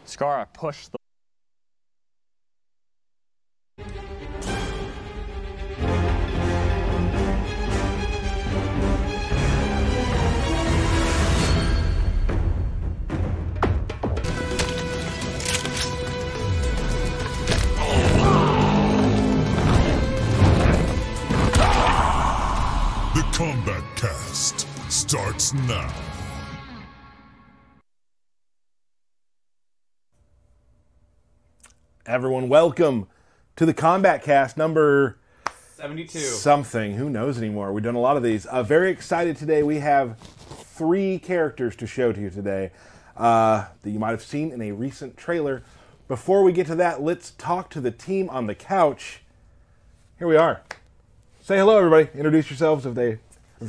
Scar, push the... The Kombat Cast starts now. Everyone, welcome to the Kombat Cast number 72. something. Who knows anymore? We've done a lot of these. Very excited today. We have 3 characters to show to you today that you might have seen in a recent trailer. Before we get to that, let's talk to the team on the couch. Here we are. Say hello, everybody. Introduce yourselves if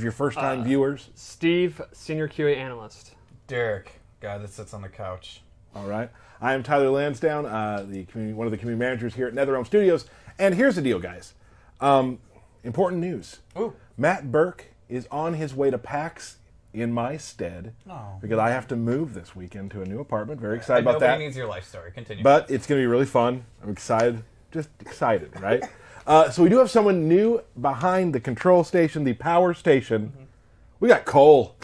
you're first-time viewers. Steve, Senior QA Analyst. Derek, guy that sits on the couch. All right. I am Tyler Lansdowne, one of the community managers here at NetherRealm Studios. And here's the deal, guys. Important news. Ooh. Matt Burke is on his way to PAX in my stead because I have to move this weekend to a new apartment. Very excited about that. Nobody needs your life story. Continue. But it's going to be really fun. I'm excited. Just excited, right? So we do have someone new behind the control station, the power station. Mm-hmm. We got Cole.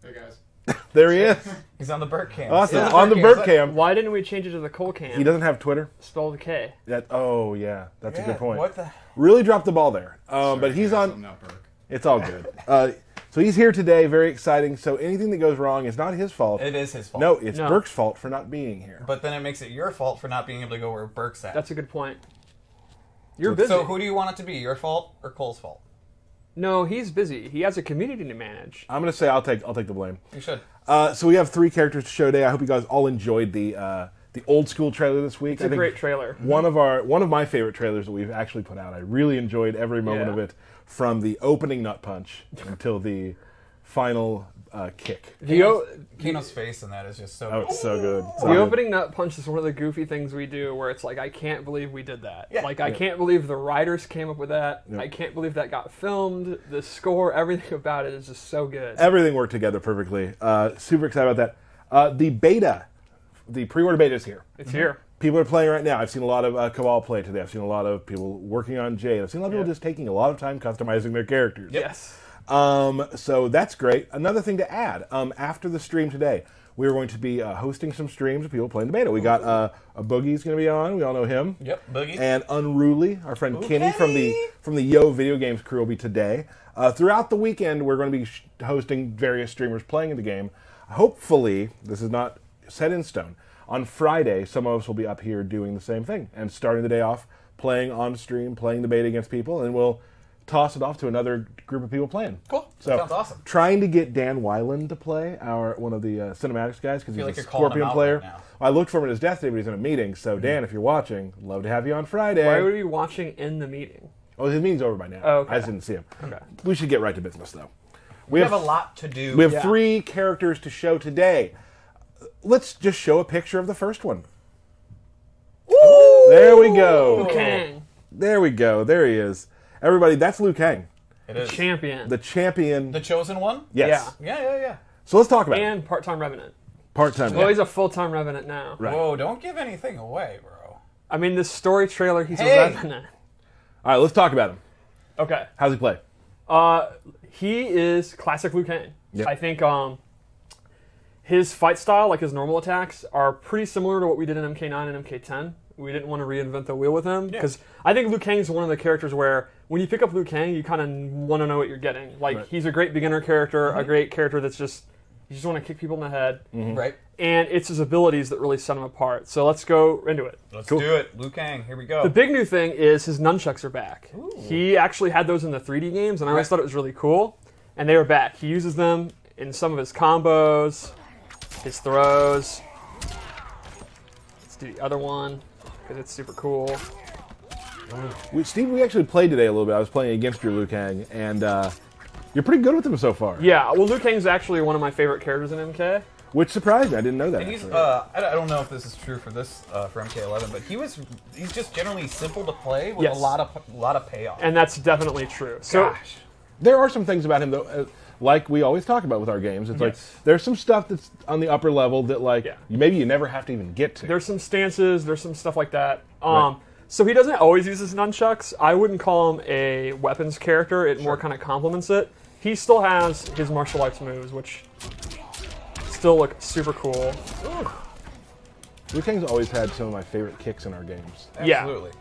Hey, guys. There he is. He's on the Burke cam. Awesome. On the Burke cam. Why didn't we change it to the Cole cam? He doesn't have Twitter. Spell the K. Oh, yeah. That's a good point. What the? Really dropped the ball there. But he's on... I'm not Burke. It's all good. So he's here today. Very exciting. So anything that goes wrong is not his fault. It is his fault. No, it's Burke's fault for not being here. But then it makes it your fault for not being able to go where Burke's at. That's a good point. You're busy. So who do you want it to be? Your fault or Cole's fault? No, he's busy. He has a community to manage. I'm going to say I'll take the blame. You should. So we have 3 characters to show today. I hope you guys all enjoyed the old school trailer this week. It's a great trailer. One of my favorite trailers that we've actually put out. I really enjoyed every moment of it, from the opening nut punch until the final kick. Keno's face in that is just so good. Oh, it's so good. The opening nut punch is one of the goofy things we do where it's like, I can't believe we did that. Yeah. Like, I can't believe the writers came up with that. Yep. I can't believe that got filmed. The score, everything about it is just so good. Everything worked together perfectly. Super excited about that. The beta, the pre-order beta is here. It's here. People are playing right now. I've seen a lot of Cabal play today. I've seen a lot of people working on Jade. I've seen a lot of people just taking a lot of time customizing their characters. Yep. Yes. So that's great. Another thing to add, after the stream today, we're going to be hosting some streams of people playing the beta. We got a Boogie's going to be on. We all know him. Yep, Boogie. And Unruly, our friend Kenny from the Yo Video Games crew will be today. Throughout the weekend, we're going to be hosting various streamers playing in the game. Hopefully, this is not set in stone. On Friday, some of us will be up here doing the same thing and starting the day off playing on stream, playing the beta against people, and we'll toss it off to another group of people playing. Cool. So, sounds awesome. Trying to get Dan Weiland to play, one of the cinematics guys, because he's a Scorpion player. Right now. I looked for him at his death today, but he's in a meeting. So, Dan, if you're watching, love to have you on Friday. Why would we be watching in the meeting? Oh, his meeting's over by now. Oh, okay. I just didn't see him. Okay. We should get right to business, though. We have a lot to do. We have 3 characters to show today. Let's just show a picture of the first one. Woo! There we go. Liu Kang. There we go. There he is. Everybody, that's Liu Kang. It is. Champion. The champion. The chosen one? Yes. Yeah. So let's talk about it. And part-time Revenant. Part-time. Well, he's a full-time Revenant now. Right. Whoa, don't give anything away, bro. I mean, this story trailer, he's a Revenant. All right, let's talk about him. Okay. How's he play? He is classic Liu Kang. Yep. I think his fight style, like his normal attacks, are pretty similar to what we did in MK9 and MK10. We didn't want to reinvent the wheel with him, because I think Liu Kang is one of the characters where when you pick up Liu Kang, you kind of want to know what you're getting. Like, he's a great beginner character, a great character that's just, you just want to kick people in the head. Right. And it's his abilities that really set him apart. So let's go into it. Let's do it. Liu Kang, here we go. The big new thing is his nunchucks are back. Ooh. He actually had those in the 3D games, and I always thought it was really cool. And they are back. He uses them in some of his combos, his throws. Let's do the other one, because it's super cool. Steve, we actually played today a little bit. I was playing against your Liu Kang, and you're pretty good with him so far. Yeah, well, Liu Kang's actually one of my favorite characters in MK. Which surprised me. I didn't know that. And he's, I don't know if this is true for this for MK11, but he's just generally simple to play with a lot of payoff. And that's definitely true. So, there are some things about him though. like we always talk about with our games, it's like there's some stuff that's on the upper level that like maybe you never have to even get to. There's some stances, there's some stuff like that. So he doesn't always use his nunchucks. I wouldn't call him a weapons character. It more kind of complements it. He still has his martial arts moves, which still look super cool. Liu Kang's always had some of my favorite kicks in our games. Absolutely.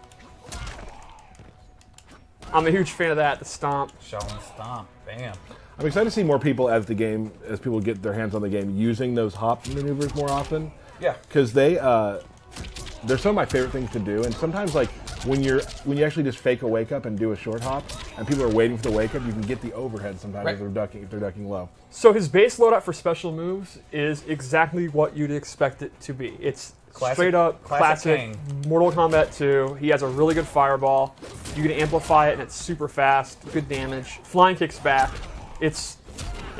I'm a huge fan of that, the stomp. Shaolin stomp. Bam. I'm excited to see more people as people get their hands on the game, using those hop maneuvers more often. Yeah. Because they're some of my favorite things to do, and sometimes like when you actually just fake a wake up and do a short hop, and people are waiting for the wake up, you can get the overhead sometimes if they're ducking low. So his base loadout for special moves is exactly what you'd expect it to be. It's straight up classic Mortal Kombat 2. He has a really good fireball. You can amplify it, and it's super fast, good damage. Flying kick's back. It's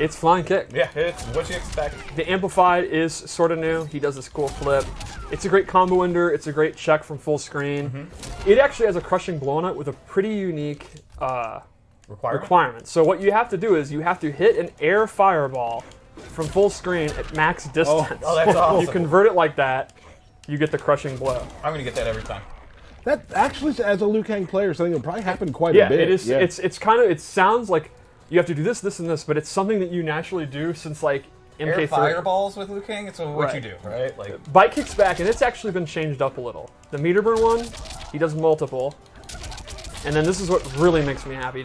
flying kick. Yeah, it's what you expect. The amplified is sort of new. He does this cool flip. It's a great combo ender. It's a great check from full screen. It actually has a crushing blow on it with a pretty unique requirement. So what you have to do is you have to hit an air fireball from full screen at max distance. Oh, that's awesome. You convert it like that, you get the crushing blow. I'm going to get that every time. That actually, as a Liu Kang player, something will probably happen quite a bit. It is. It's kind of. It sounds like you have to do this, this, and this, but it's something that you naturally do since like MK3. Air fireballs with Liu Kang. It's what you do, right? Like bite kicks back, and it's actually been changed up a little. The meter burn one, he does multiple, and then this is what really makes me happy.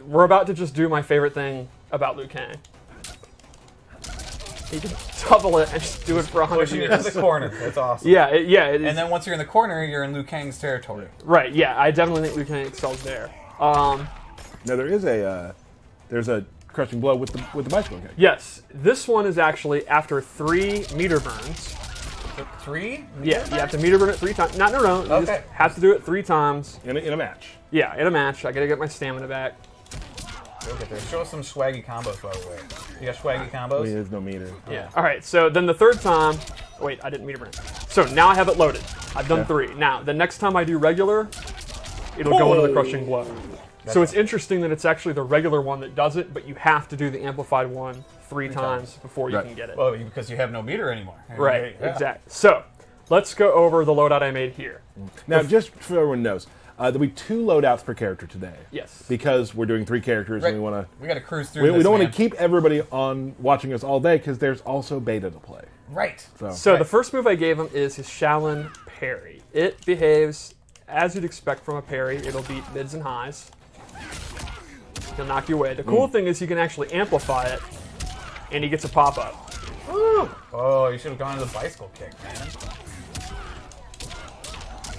We're about to just do my favorite thing about Liu Kang. You can double it and just do it for 100 push you into the corner. That's awesome. Yeah, it is. And then once you're in the corner, you're in Liu Kang's territory. Right. Yeah, I definitely think Liu Kang excels there. Now there is there's a crushing blow with the bicycle kick. Yes, this one is actually after 3 meter burns. 3? Yeah, you have to meter burn it 3 times. Not in a row. You just have to do it 3 times. In a match. Yeah, in a match. I gotta get my stamina back. Go get there. Show us some swaggy combos, by the way. You got swaggy combos? There's no meter. Yeah. All right. So then the 3rd time. Wait, I didn't meter burn. So now I have it loaded. I've done 3. Now the next time I do regular, it'll go into the crushing blow. So it's interesting that it's actually the regular one that does it, but you have to do the amplified one 3 times before you can get it. Well, because you have no meter anymore. Right. Yeah. Exactly. So let's go over the loadout I made here. Now, just so everyone knows. There'll be 2 loadouts per character today. Yes. Because we're doing 3 characters and we want to... We got to cruise through this, We don't want to keep everybody on watching us all day because there's also beta to play. Right. So the first move I gave him is his Shaolin parry. It behaves as you'd expect from a parry. It'll beat mids and highs. He'll knock you away. The cool thing is he can actually amplify it, and he gets a pop-up. Oh, you should have gone to the bicycle kick, man.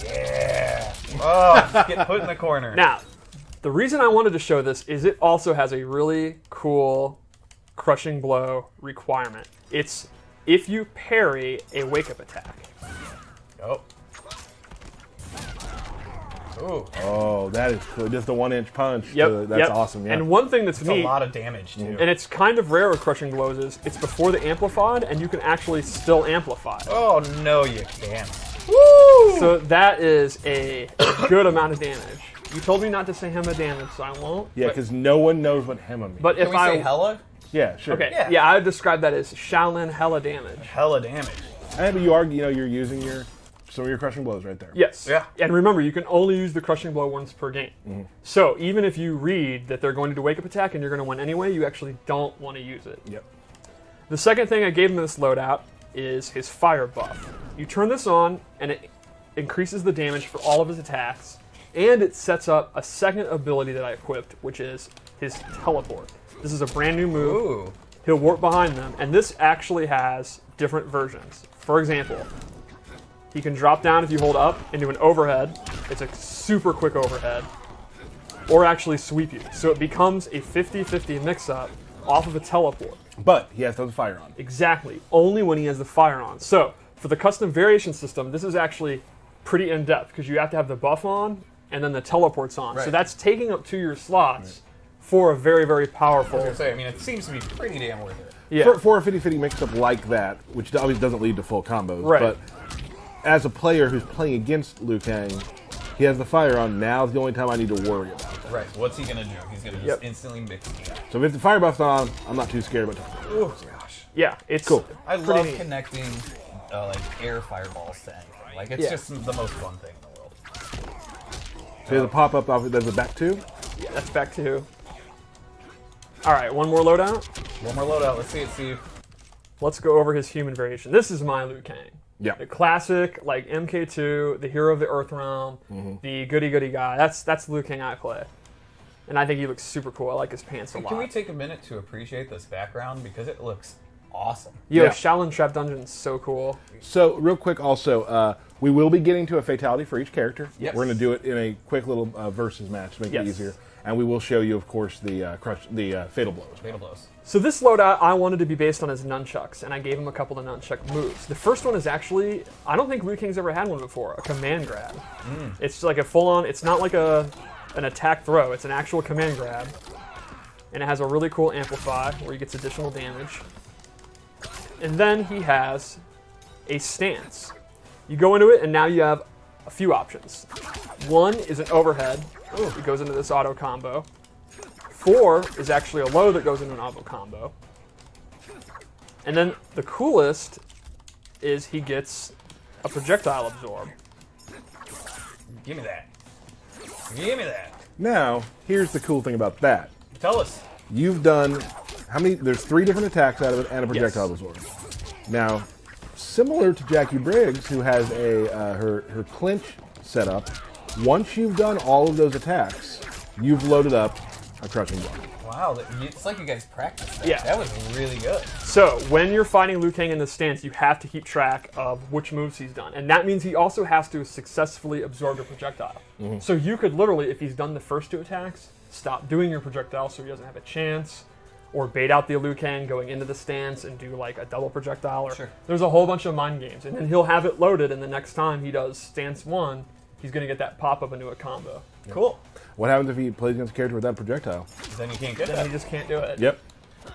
Yeah. Oh, just get put in the corner. Now, the reason I wanted to show this is it also has a really cool crushing blow requirement. It's if you parry a wake-up attack. Oh. Ooh. Oh, that is cool. Just the 1-inch punch. Yep. That's awesome. Yeah. And one thing that's neat, a lot of damage too. and it's kind of rare with crushing blows, is it's before the amplified, and you can actually still amplify. Oh no, you can't. Woo! So that is a good amount of damage. You told me not to say Hema damage, so I won't. Yeah, because no one knows what Hema means. But Can if we say hella? Yeah, sure. Okay, Yeah. yeah, I would describe that as Shaolin hella damage. Hella damage. But you're using some of your crushing blows right there. Yes. Yeah. And remember, you can only use the crushing blow once per game. So even if you read that they're going to do wake up attack and you're going to win anyway, you actually don't want to use it. Yep. The second thing I gave him in this loadout is his fire buff. You turn this on, and it increases the damage for all of his attacks, and it sets up a second ability that I equipped, which is his teleport. This is a brand new move. Ooh. He'll warp behind them, and this actually has different versions. For example, he can drop down if you hold up and do an overhead. It's a super quick overhead. Or actually sweep you. So it becomes a 50-50 mix-up off of a teleport. But he has to have the fire on. Exactly. Only when he has the fire on. So for the custom variation system, this is actually pretty in-depth because you have to have the buff on and then the teleport's on. Right. So that's taking up 2 of your slots for a very, very powerful... I was gonna say, I mean, it seems to be pretty damn worth it. Yeah. For a 50-50 mix-up like that, which obviously doesn't lead to full combos, Right. but as a player who's playing against Liu Kang, He has the fire on. Now's the only time I need to worry about that. Right. What's he gonna do? He's gonna just instantly mix me up. So if the fire buff's on, I'm not too scared about it. Oh gosh. Yeah, it's cool. I love connecting like air fireballs to anything. Like it's just the most fun thing in the world. So there's a pop up. There's a back two. Yeah, that's back two. All right, one more loadout. One more loadout. Let's see it, Steve. Let's go over his human variation. This is my Liu Kang. Yeah. The classic, like MK2, the hero of the Earth Realm, the goody guy. That's the Liu Kang I play. And I think he looks super cool. I like his pants a lot. Can we take a minute to appreciate this background? Because it looks awesome. Yo, Shaolin Trap Dungeon is so cool. So, real quick also, we will be getting to a fatality for each character. Yes. We're going to do it in a quick little versus match to make it easier. And we will show you, of course, the fatal blows. Fatal blows. So this loadout I wanted to be based on his nunchucks, and I gave him a couple of nunchuck moves. The first one is actually, I don't think Liu Kang's ever had one before, a command grab. It's like a full-on, it's not like an attack throw, it's an actual command grab. And it has a really cool amplify where he gets additional damage. And then he has a stance. You go into it, and now you have a few options. One is an overhead. It goes into this auto combo. 4 is actually a low that goes into an auto combo. And then the coolest is he gets a projectile absorb. Give me that. Give me that. Now, here's the cool thing about that. Tell us. You've done, how many, there's 3 different attacks out of it and a projectile absorb. Now, similar to Jax Briggs, who has a her clinch set up, once you've done all of those attacks, you've loaded up a crushing blow. Wow, it's like you guys practiced that. Yeah. That was really good. So, when you're fighting Liu Kang in this stance, you have to keep track of which moves he's done. And that means he also has to successfully absorb a projectile. So you could literally, if he's done the first 2 attacks, stop doing your projectile so he doesn't have a chance, or bait out the Liu Kang going into the stance and do like a double projectile. Or there's a whole bunch of mind games. And then he'll have it loaded, and the next time he does stance 1, he's going to get that pop-up into a combo. Cool. What happens if he plays against a character without projectile? Then you can't get Then that. he just can't do it. Yep.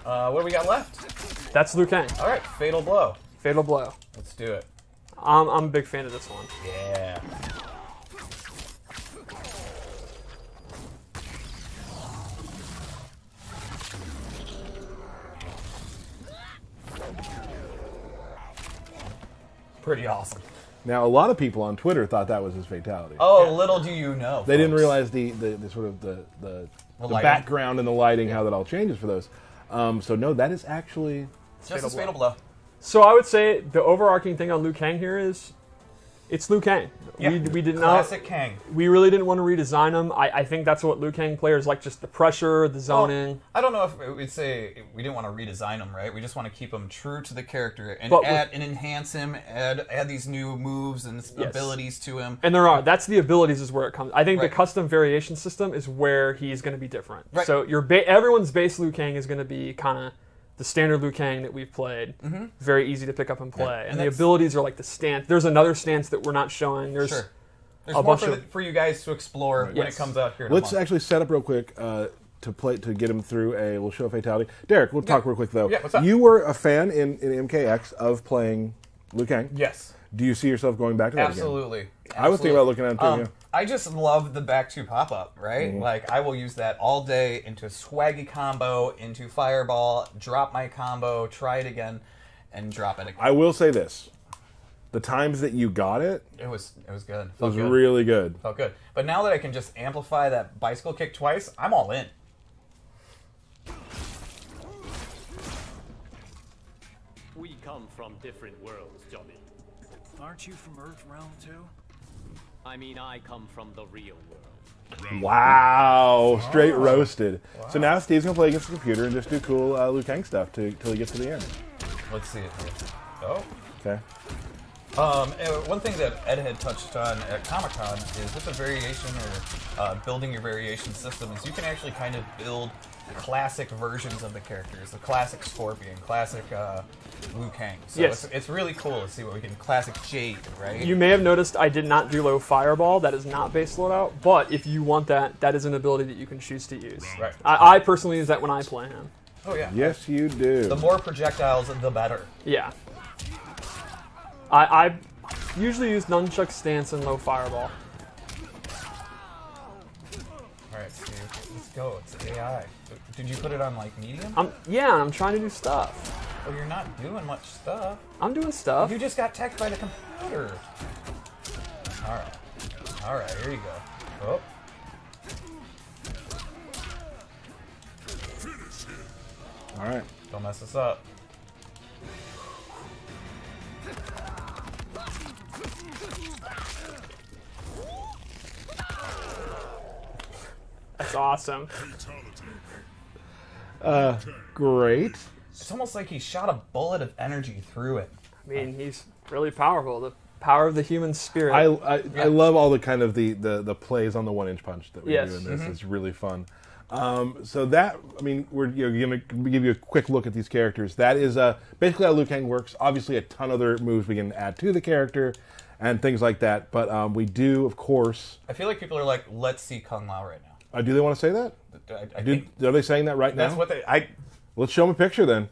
What do we got left? That's Liu Kang. All right, fatal blow. Fatal blow. Let's do it. I'm a big fan of this one. Yeah. Pretty awesome. Now, a lot of people on Twitter thought that was his fatality. Oh, little do you know. They didn't folks. realize the sort of the lighting. background and the lighting, how that all changes for those. So no, that is actually Just a fatal blow. So I would say the overarching thing on Liu Kang here is it's Liu Kang. Yeah. We did Classic not. Kang. We really didn't want to redesign him. I think that's what Liu Kang players like, just the pressure, the zoning. Well, I don't know if we'd say we didn't want to redesign him, right? We just want to keep him true to the character and enhance him, add these new moves and abilities to him. And that's the abilities is where it comes. I think the custom variation system is where he's going to be different. Right. So everyone's base Liu Kang is going to be kind of the standard Liu Kang that we've played. Very easy to pick up and play. And the abilities are like the stance. There's another stance that we're not showing. There's There's more for you guys to explore when it comes out here in a Let's month. actually set up real quick to get him through we'll show a fatality. Derek, we'll talk real quick though. Yeah, what's up? You were a fan in MKX of playing Liu Kang. Yes. Do you see yourself going back to that again? Absolutely. I was thinking about looking at it too. Yeah. I just love the back 2 pop-up, right? Like, I will use that all day into swaggy combo, into fireball, drop my combo, try it again, and drop it again. I will say this. The times that you got it, It was good. it was really good. Felt good. But now that I can just amplify that bicycle kick twice, I'm all in. We come from different worlds, Johnny. Aren't you from Earth Realm too? I mean, I come from the real world. Wow, straight roasted. Wow. So now Steve's gonna play against the computer and just do cool Liu Kang stuff till he gets to the end. Let's see it here. Oh. Okay. One thing that Ed had touched on at Comic-Con is with the variation or building your variation system is you can actually kind of build classic versions of the characters. The classic Scorpion, classic Liu Kang. So it's really cool to see what we can. Classic Jade, right? You may have noticed I did not do low fireball. That is not base loadout. But if you want that, that is an ability that you can choose to use. Right. I personally use that when I play him. Oh yeah. Yes, you do. The more projectiles, the better. Yeah. I usually use nunchuck stance and low fireball. Let's go. It's AI. Did you put it on like medium? Yeah, I'm trying to do stuff. Oh, you're not doing much stuff. I'm doing stuff. You just got teched by the computer. All right. All right. Here you go. Oh. All right. Don't mess this up. That's awesome. Great. It's almost like he shot a bullet of energy through it. I mean, he's really powerful. The power of the human spirit. I love all the kind of the plays on the 1-inch punch that we do in this. It's really fun. So that, I mean, we're going to give you a quick look at these characters. That is basically how Liu Kang works. Obviously, a ton of other moves we can add to the character and things like that. But we do, of course. I feel like people are like, let's see Kung Lao right now. Do they want to say that? I think Are they saying that right now? that's what they. Let's show them a picture then.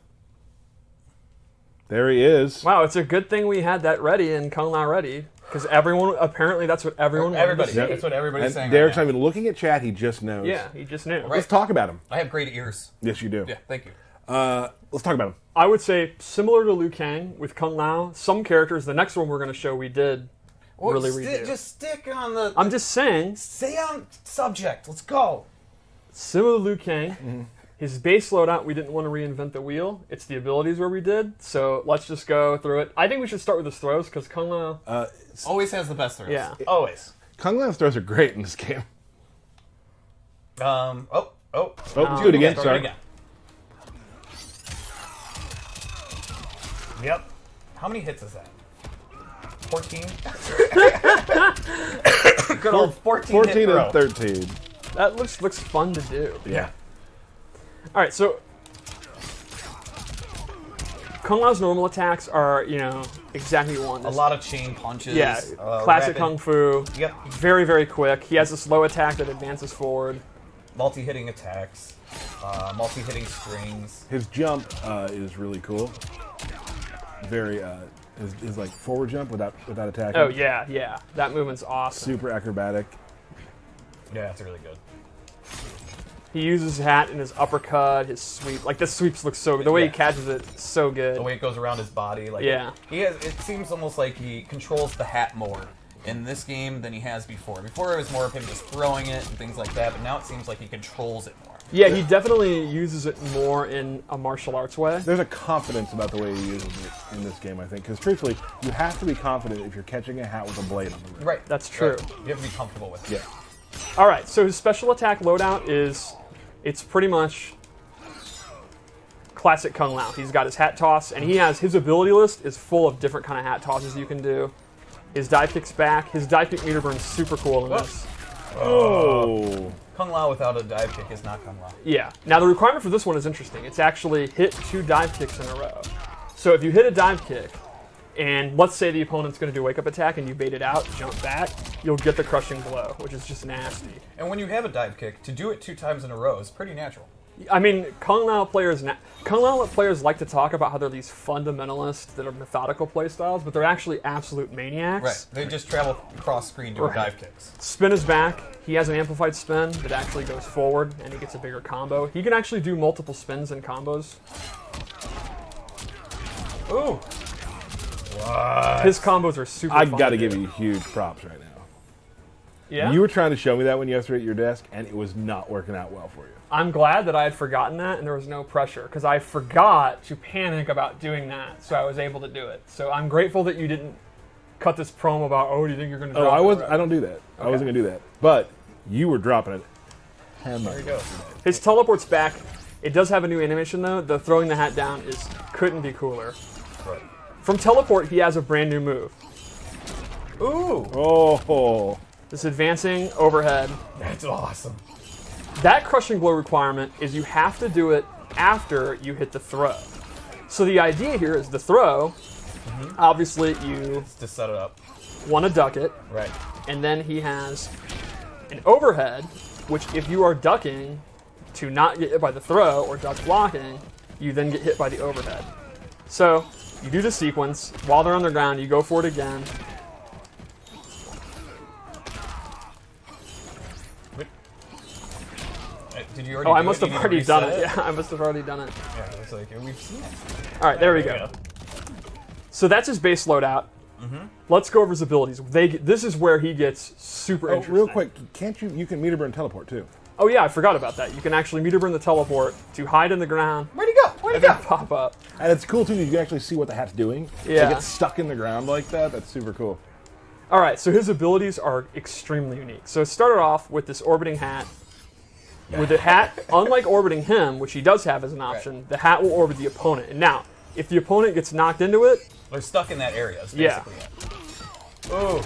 There he is. Wow, it's a good thing we had that ready and Kung Lao ready. Because apparently that's what everyone wanted to see. That's what everybody's And saying. Derek's right not even looking at chat. He just knows. Yeah, he just knew. Right. Let's talk about him. now. I have great ears. Yes, you do. Yeah, thank you. Let's talk about him. I would say similar to Liu Kang with Kung Lao, some characters, the next one we're going to show we did really redo. Just stick on the. I'm just saying, Stay on subject. Let's go. similar to Liu Kang, his base loadout, we didn't want to reinvent the wheel. It's the abilities where we did. So let's just go through it. I think we should start with his throws because Kung Lao. Always has the best throws. Yeah. Always. Kung Lao's throws are great in this game. Oh, let's do it again. Start Sorry. it again. Yep. How many hits is that? 14? Good old 14 14 hit and throw. 13. That looks fun to do. Yeah. All right, so Kung Lao's normal attacks are, exactly one. A lot of chain punches. Yeah, classic rapid- kung fu. Yep. Very, very quick. He has a slow attack that advances forward. Multi-hitting attacks. Multi-hitting strings. His jump is really cool. Very, his like forward jump without attacking. Oh yeah, that movement's awesome. Super acrobatic. Yeah, it's really good. He uses his hat and his uppercut, his sweep. Like the sweeps look so good. The way he catches it, so good. The way it goes around his body. Like Yeah. It seems almost like he controls the hat more in this game than he has before. Before it was more of him just throwing it and things like that, but now it seems like he controls it more. Yeah, he definitely uses it more in a martial arts way. There's a confidence about the way he uses it in this game, I think. Because truthfully, you have to be confident if you're catching a hat with a blade on the rim. Right. That's true. Right. You have to be comfortable with it. Yeah. All right, so his special attack loadout it's pretty much classic Kung Lao. He's got his hat toss, and his ability list is full of different kind of hat tosses you can do. His dive kick's back. His dive kick meter burn's super cool in this. Oh. Kung Lao without a dive kick is not Kung Lao. Yeah. Now the requirement for this one is interesting. It's actually hit 2 dive kicks in a row. So if you hit a dive kick, and let's say the opponent's going to do a wake-up attack and you bait it out, jump back, you'll get the crushing blow, which is just nasty. And when you have a dive kick, to do it 2 times in a row is pretty natural. I mean, Kung Lao players like to talk about how they're these fundamentalists that are methodical playstyles, but they're actually absolute maniacs. Right. They just travel across screen doing dive kicks. Spin is back. He has an amplified spin that actually goes forward, and he gets a bigger combo. He can actually do multiple spins and combos. Ooh. What? His combos are super I fun got to do. give you huge props right now. Yeah? You were trying to show me that when you were at your desk, and it was not working out well for you. I'm glad that I had forgotten that and there was no pressure because I forgot to panic about doing that, so I was able to do it. So I'm grateful that you didn't cut this promo about, do you think you're going to drop it? I don't do that. I wasn't going to do that. But you were dropping it. There you go. His teleport's back. It does have a new animation though. The throwing the hat down couldn't be cooler. Right. From teleport, he has a brand new move. Ooh. Oh. This advancing overhead. That's awesome. That crushing blow requirement is you have to do it after you hit the throw. So the idea here is the throw, obviously you To set it up. want to duck it, Right. and then he has an overhead, which if you are ducking to not get hit by the throw or duck blocking, you then get hit by the overhead. So you do the sequence. While they're on the ground, you go for it again. Did you already? Oh, do I must it? have You need already to done reset it. Yeah, I must have already done it. Yeah, it's like we've seen it. All right, there we There go. we go. So that's his base loadout. Let's go over his abilities. This is where he gets super Oh, interesting. real quick, can't you can meter burn teleport too? Oh yeah, I forgot about that. You can actually meter burn the teleport to hide in the ground Where'd he go? Where'd he and then go? pop up. And it's cool too that you can actually see what the hat's doing. Yeah. It gets stuck in the ground like that. That's super cool. All right, so his abilities are extremely unique. So it started off with this orbiting hat. With the hat, unlike orbiting him, which he does have as an option, the hat will orbit the opponent. And now, if the opponent gets knocked into it, They're stuck in that area. Is Yeah. basically it. Oh,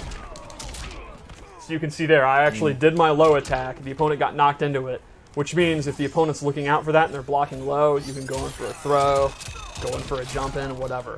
so you can see there, I actually did my low attack. The opponent got knocked into it, which means if the opponent's looking out for that and they're blocking low, you can go in for a throw, go in for a jump in, whatever.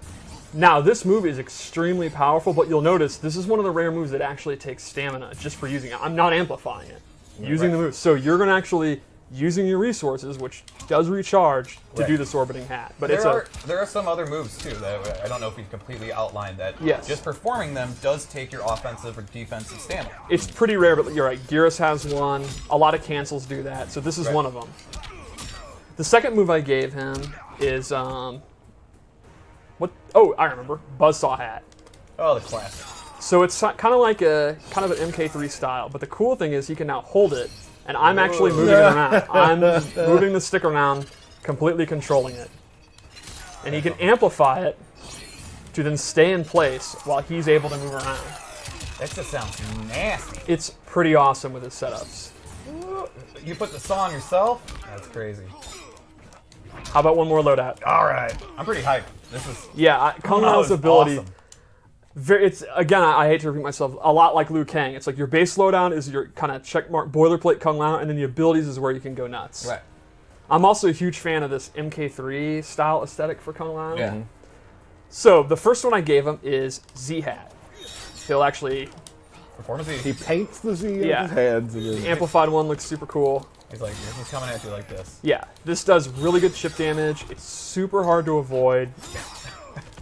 Now, this move is extremely powerful, but you'll notice this is one of the rare moves that actually takes stamina just for using it. I'm not amplifying it. Using the move. So you're going to actually using your resources, which does recharge, to do this orbiting hat. But there are some other moves too that I don't know if we've completely outlined that. Yes. Just performing them does take your offensive or defensive stamina. it's pretty rare, but you're right. Gyros has one. A lot of cancels do that. So this is one of them. The second move I gave him is what? Oh, I remember. Buzzsaw hat. Oh, the classic. So it's kind of like an MK3 style, but the cool thing is he can now hold it, and I'm actually moving it around. I'm moving the stick around, completely controlling it. And he can amplify it to then stay in place while he's able to move around. That just sounds nasty. It's pretty awesome with his setups. You put the saw on yourself? That's crazy. How about one more loadout? All right. I'm pretty hyped. This is... Kung that Lao's was ability... awesome. It's again, I hate to repeat myself, a lot like Liu Kang. It's like your base loadown is your kind of checkmark boilerplate Kung Lao, and then the abilities is where you can go nuts. Right. I'm also a huge fan of this MK3 style aesthetic for Kung Lao. Yeah. So the first one I gave him is Z Hat. He'll actually Performance E. He paints the Z Yeah. on his heads. And the then, amplified one looks super cool. He's like, this is coming at you like this. Yeah, this does really good chip damage. It's super hard to avoid.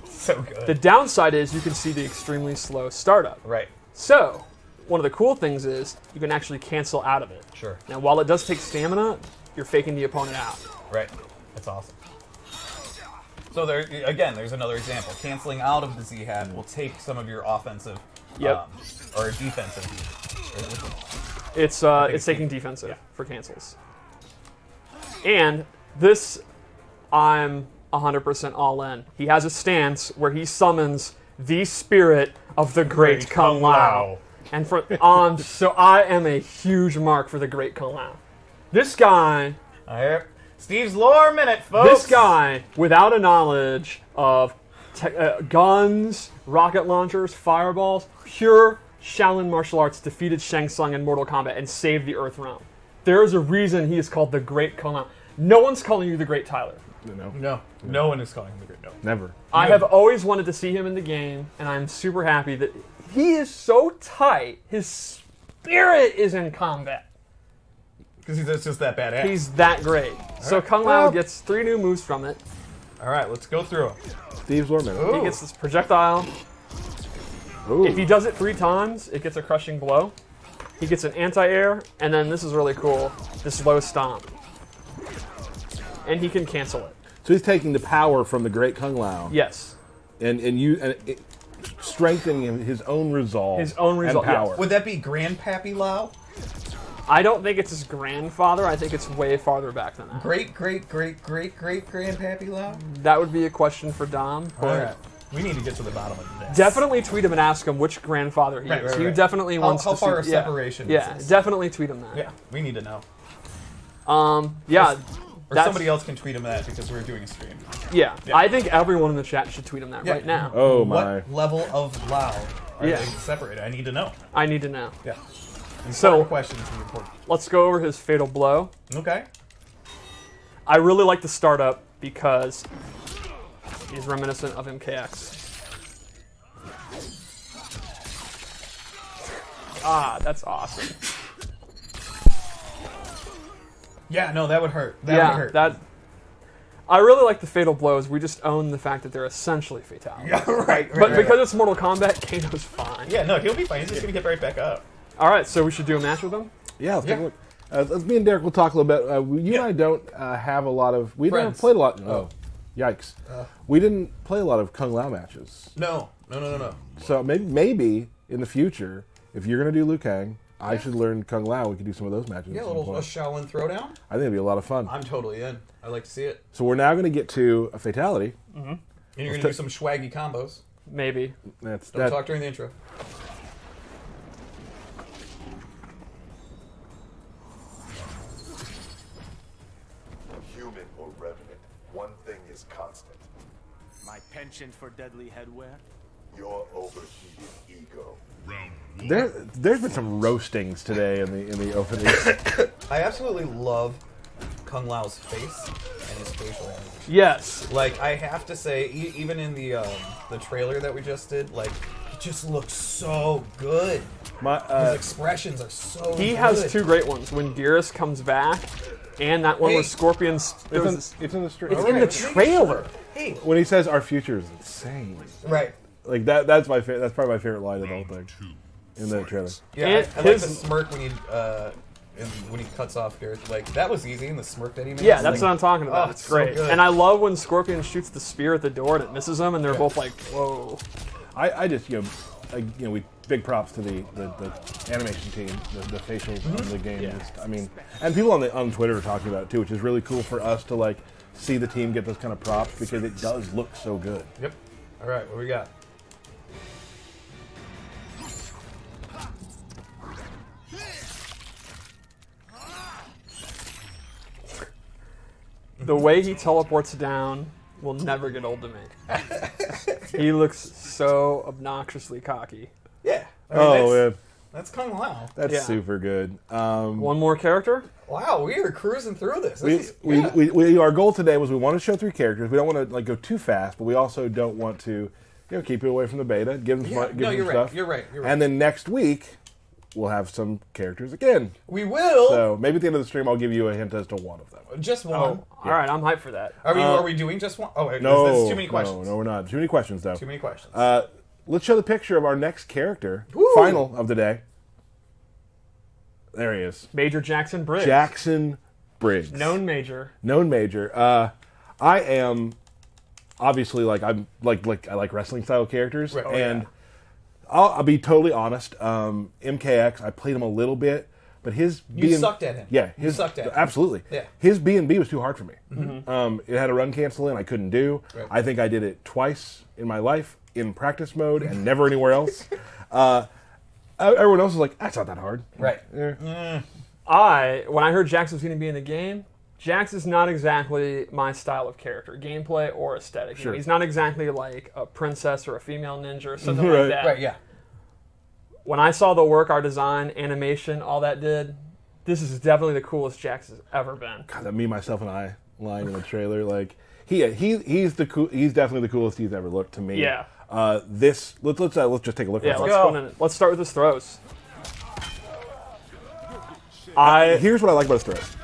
So good. The downside is you can see the extremely slow startup. Right. So one of the cool things is you can actually cancel out of it. Sure. Now, while it does take stamina, you're faking the opponent out. Right. That's awesome. So there, again, there's another example. Canceling out of the Z-Hat will take some of your offensive or defensive. It's taking defensive for cancels. And this, I'm 100% all in. He has a stance where he summons the spirit of the great Kung Lao. And so I am a huge mark for the great Kung Lao. This guy... Steve's lore minute, folks. This guy, without a knowledge of guns, rocket launchers, fireballs, pure Shaolin martial arts defeated Shang Tsung in Mortal Kombat and saved the Earth realm. There is a reason he is called the Great Kung Lao. No one's calling you the Great Tyler. No one is calling him the great. No. never. I have always wanted to see him in the game, and I'm super happy that he is so tight. His spirit is in combat. Because he's just that badass. He's that great. So Kung Lao gets 3 new moves from it. All right, let's go through them. Steve's lore minute. He gets this projectile. Ooh. If he does it 3 times, it gets a crushing blow. He gets an anti-air, and then this is really cool, this low stomp. And he can cancel it. So he's taking the power from the great Kung Lao Yes. and strengthening his own resolve. His own resolve, and power. yes. Would that be Grandpappy Lao? I don't think it's his grandfather. I think it's way farther back than that. Great Grandpappy Lao? That would be a question for Dom. All right. We need to get to the bottom of this. Definitely tweet him and ask him which grandfather he is. He definitely wants how to far see. a separation is Yeah, this? definitely tweet him that. Yeah, we need to know. Yeah. Or somebody else can tweet him that because we're doing a stream. Yeah, I think everyone in the chat should tweet him that right now. Oh my. What level of Lao are Yeah. they separated? I need to know. I need to know. Yeah. So- Important questions and report. Let's go over his fatal blow. Okay. I really like the startup because he's reminiscent of MKX. Ah, that's awesome. Yeah, no, that would hurt. That would hurt. I really like the fatal blows. We just own the fact that they're essentially fatalities. Yeah, right. But because it's Mortal Kombat, Kano's fine. Yeah, no, he'll be fine. He's just gonna get right back up. All right, so we should do a match with him. Yeah, let's take a look. Me and Derek will talk a little bit. You and I don't have a lot of. We never played a lot. Oh, yikes! We didn't play a lot of Kung Lao matches. No. So maybe in the future, if you're going to do Liu Kang, I should learn Kung Lao. We could do some of those matches. Yeah, a little Shaolin throwdown. I think it'd be a lot of fun. I'm totally in. I'd like to see it. So we're now going to get to a fatality. And you're going to do some swaggy combos. Maybe. Don't talk during the intro. Human or revenant, one thing is constant. My penchant for deadly headwear? Your overheated ego. There's been some roastings today in the opening. I absolutely love Kung Lao's face and his facial animation. Yes. Like, I have to say, even in the trailer that we just did, like, it just looks so good. His expressions are so good. He has two great ones. When Geras comes back, and that one where Scorpion's... It's in the in the trailer. Hey. When he says our future is insane. Right. Like that's my that's probably my favorite line of the whole thing in the trailer. Yeah, I like the smirk when he cuts off Gareth. Like, that was easy, and the smirk that he made. Yeah, that's what I'm talking about. Oh, it's great. So good. And I love when Scorpion shoots the spear at the door and it misses them, and they're both like, whoa. I just we big props to the animation team, the facials in the game. Yeah. I mean, and people on Twitter are talking about it too, which is really cool for us to like see the team get those kind of props because it does look so good. Yep. All right, what we got? The way he teleports down will never get old to me. He looks so obnoxiously cocky. Yeah. I mean, that's Kung Lao. That's super good. One more character? Wow, we are cruising through this. Our goal today was we want to show 3 characters. We don't want to like go too fast, but we also don't want to keep it away from the beta. Give them you're right. stuff. You're right. And then next week we'll have some characters again. We will. So maybe at the end of the stream I'll give you a hint as to one of them. Just one. Oh, all right, I'm hyped for that. Are we doing just one? Oh, wait, no, that's too many questions. No, we're not. Too many questions though. Too many questions. Let's show the picture of our next character. Woo! Final of the day. There he is. Major Jackson Briggs. Jackson Briggs. Known Major. I am obviously I like wrestling style characters, and I'll be totally honest. MKX, I played him a little bit, but you sucked at him. Yeah, you sucked at him. Absolutely. Yeah. His B&B was too hard for me. It had a run cancel in I couldn't do. Right. I think I did it twice in my life in practice mode and never anywhere else. Everyone else was like, that's not that hard. Right. Yeah. When I heard Jax was going to be in the game, Jax is not exactly my style of character, gameplay or aesthetic. Sure. He's not exactly like a princess or a female ninja or something like that. Right, yeah. When I saw the work, our design, animation, all that did, this is definitely the coolest Jax has ever been. God, that me, myself, and I line in the trailer, like he's definitely the coolest he's ever looked to me. Yeah. Let's just take a look. Yeah, at let's start with his throws. Here's what I like about his throws.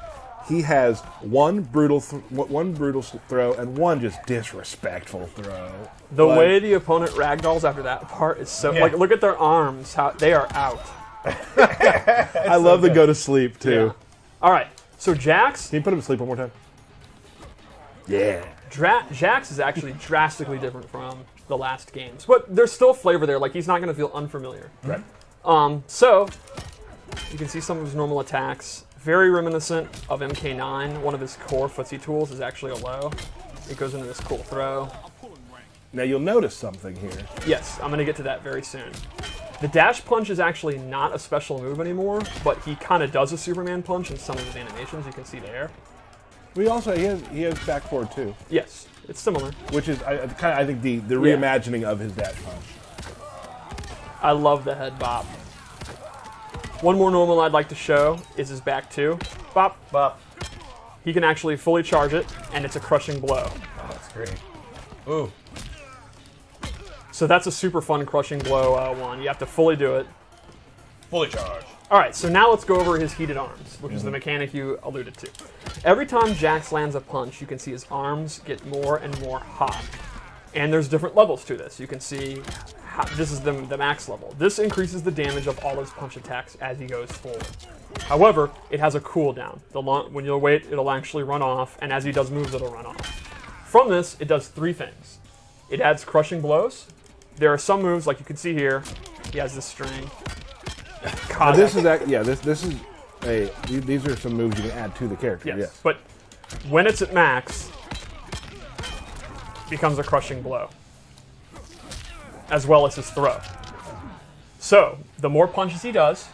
He has one brutal throw and one just disrespectful throw. The way the opponent ragdolls after that part is so like look at their arms, how they are out. I love the go to sleep too. Yeah. All right, so Jax. Can you put him to sleep one more time? Yeah. Jax is actually drastically different from the last games, but there's still flavor there. Like he's not going to feel unfamiliar. Right. So you can see some of his normal attacks. Very reminiscent of MK9. One of his core footsie tools is actually a low. It goes into this cool throw. Now you'll notice something here. Yes, I'm going to get to that very soon. The dash punch is actually not a special move anymore, but he kind of does a Superman punch in some of his animations. You can see there. He has back forward too. Yes, it's similar. Which is I think the reimagining of his dash punch. I love the head bop. One more normal I'd like to show is his back two. Bop, bop. He can actually fully charge it, and it's a crushing blow. Oh, that's great. Ooh. So that's a super fun crushing blow one. You have to fully do it. Fully charged. All right, so now let's go over his heated arms, which is the mechanic you alluded to. Every time Jax lands a punch, you can see his arms get more and more hot. And there's different levels to this. You can see this is the max level. This increases the damage of all his punch attacks as he goes forward. However, it has a cooldown. When you wait, it'll actually run off, and as he does moves, it'll run off. From this, it does 3 things. It adds crushing blows. There are some moves, like you can see here. He has this string. God, this is these are some moves you can add to the character. Yes. But when it's at max, it becomes a crushing blow, as well as his throw. So the more punches he does,